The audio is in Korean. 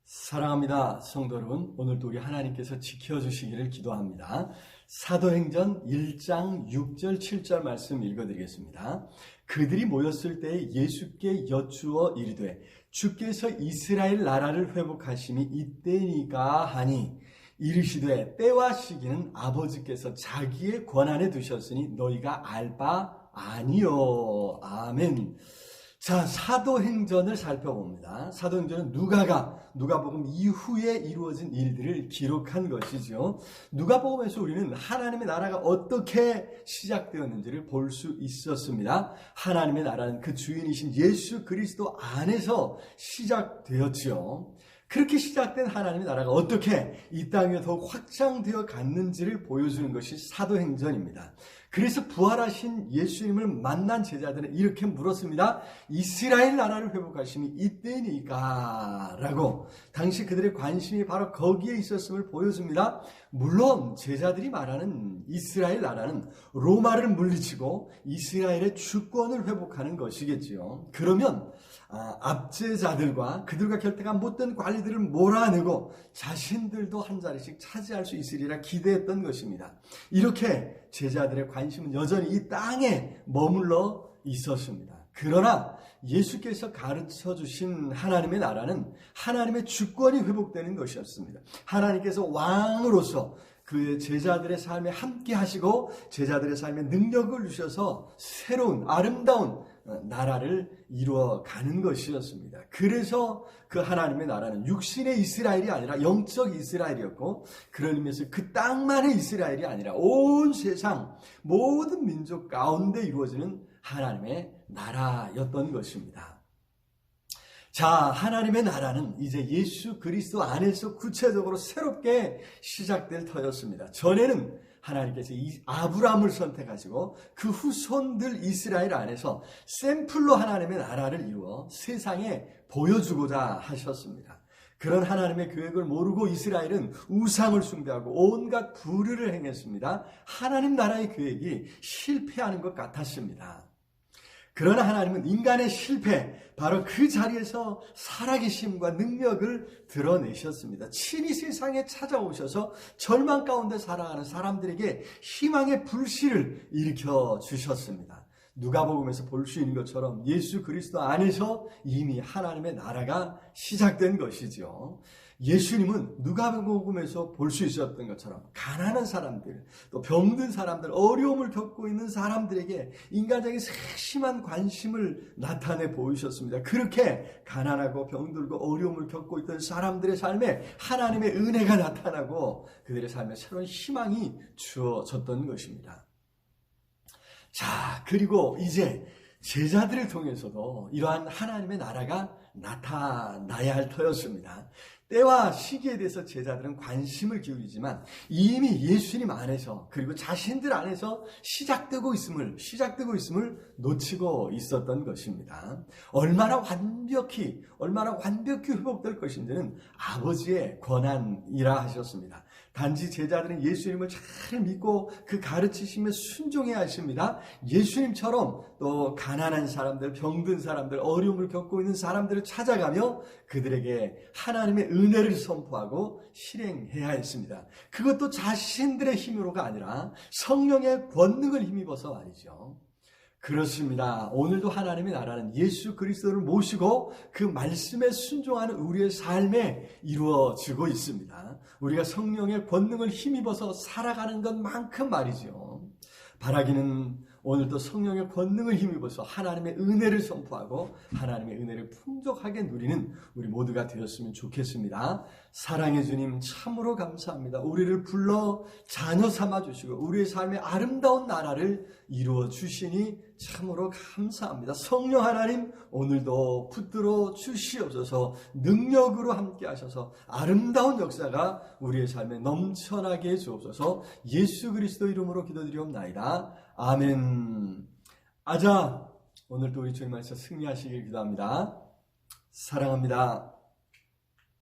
사랑합니다. 성도 여러분, 오늘도 우리 하나님께서 지켜주시기를 기도합니다. 사도행전 1장 6절 7절 말씀 읽어드리겠습니다. 그들이 모였을 때 예수께 여쭈어 이르되 주께서 이스라엘 나라를 회복하심이 이때니까 하니 이르시되 때와 시기는 아버지께서 자기의 권한에 두셨으니 너희가 알 바 아니요. 아멘. 자, 사도행전을 살펴봅니다. 사도행전은 누가복음 이후에 이루어진 일들을 기록한 것이죠. 누가복음에서 우리는 하나님의 나라가 어떻게 시작되었는지를 볼 수 있었습니다. 하나님의 나라는 그 주인이신 예수 그리스도 안에서 시작되었지요. 그렇게 시작된 하나님의 나라가 어떻게 이 땅에 더욱 확장되어 갔는지를 보여주는 것이 사도행전입니다. 그래서 부활하신 예수님을 만난 제자들은 이렇게 물었습니다. 이스라엘 나라를 회복하심이 이때니까 라고 당시 그들의 관심이 바로 거기에 있었음을 보여줍니다. 물론 제자들이 말하는 이스라엘 나라는 로마를 물리치고 이스라엘의 주권을 회복하는 것이겠지요. 그러면 압제자들과 그들과 결탁한 못된 관리들을 몰아내고 자신들도 한 자리씩 차지할 수 있으리라 기대했던 것입니다. 이렇게 제자들의 관심은 여전히 이 땅에 머물러 있었습니다. 그러나 예수께서 가르쳐 주신 하나님의 나라는 하나님의 주권이 회복되는 것이었습니다. 하나님께서 왕으로서 그 제자들의 삶에 함께 하시고 제자들의 삶에 능력을 주셔서 새로운 아름다운 나라를 이루어가는 것이었습니다. 그래서 그 하나님의 나라는 육신의 이스라엘이 아니라 영적 이스라엘이었고 그런 의미에서 그 땅만의 이스라엘이 아니라 온 세상 모든 민족 가운데 이루어지는 하나님의 나라였던 것입니다. 자, 하나님의 나라는 이제 예수 그리스도 안에서 구체적으로 새롭게 시작될 터였습니다. 전에는 하나님께서 아브라함을 선택하시고 그 후손들 이스라엘 안에서 샘플로 하나님의 나라를 이루어 세상에 보여주고자 하셨습니다. 그런 하나님의 계획을 모르고 이스라엘은 우상을 숭배하고 온갖 불의를 행했습니다. 하나님 나라의 계획이 실패하는 것 같았습니다. 그러나 하나님은 인간의 실패, 바로 그 자리에서 살아계심과 능력을 드러내셨습니다. 친히 세상에 찾아오셔서 절망 가운데 살아가는 사람들에게 희망의 불씨를 일으켜 주셨습니다. 누가복음에서 볼 수 있는 것처럼 예수 그리스도 안에서 이미 하나님의 나라가 시작된 것이죠. 예수님은 누가복음에서 볼 수 있었던 것처럼 가난한 사람들, 또 병든 사람들, 어려움을 겪고 있는 사람들에게 인간적인 세심한 관심을 나타내 보이셨습니다. 그렇게 가난하고 병들고 어려움을 겪고 있던 사람들의 삶에 하나님의 은혜가 나타나고 그들의 삶에 새로운 희망이 주어졌던 것입니다. 자, 그리고 이제 제자들을 통해서도 이러한 하나님의 나라가 나타나야 할 터였습니다. 때와 시기에 대해서 제자들은 관심을 기울이지만 이미 예수님 안에서 그리고 자신들 안에서 시작되고 있음을 놓치고 있었던 것입니다. 얼마나 완벽히 회복될 것인지는 아버지의 권한이라 하셨습니다. 단지 제자들은 예수님을 잘 믿고 그 가르치심에 순종해야 하십니다. 예수님처럼 또 가난한 사람들, 병든 사람들, 어려움을 겪고 있는 사람들을 찾아가며 그들에게 하나님의 은혜를 선포하고 실행해야 했습니다. 그것도 자신들의 힘으로가 아니라 성령의 권능을 힘입어서 말이죠. 그렇습니다. 오늘도 하나님의 나라는 예수 그리스도를 모시고 그 말씀에 순종하는 우리의 삶에 이루어지고 있습니다. 우리가 성령의 권능을 힘입어서 살아가는 것만큼 말이죠. 바라기는 오늘도 성령의 권능을 힘입어서 하나님의 은혜를 선포하고 하나님의 은혜를 풍족하게 누리는 우리 모두가 되었으면 좋겠습니다. 사랑의 주님 참으로 감사합니다. 우리를 불러 자녀 삼아 주시고 우리의 삶의 아름다운 나라를 이루어 주시니 참으로 감사합니다. 성령 하나님 오늘도 붙들어 주시옵소서. 능력으로 함께 하셔서 아름다운 역사가 우리의 삶에 넘쳐나게 해 주옵소서. 예수 그리스도 이름으로 기도드리옵나이다. 아멘. 아자, 오늘도 우리 주님 안에서 승리하시길 기도합니다. 사랑합니다.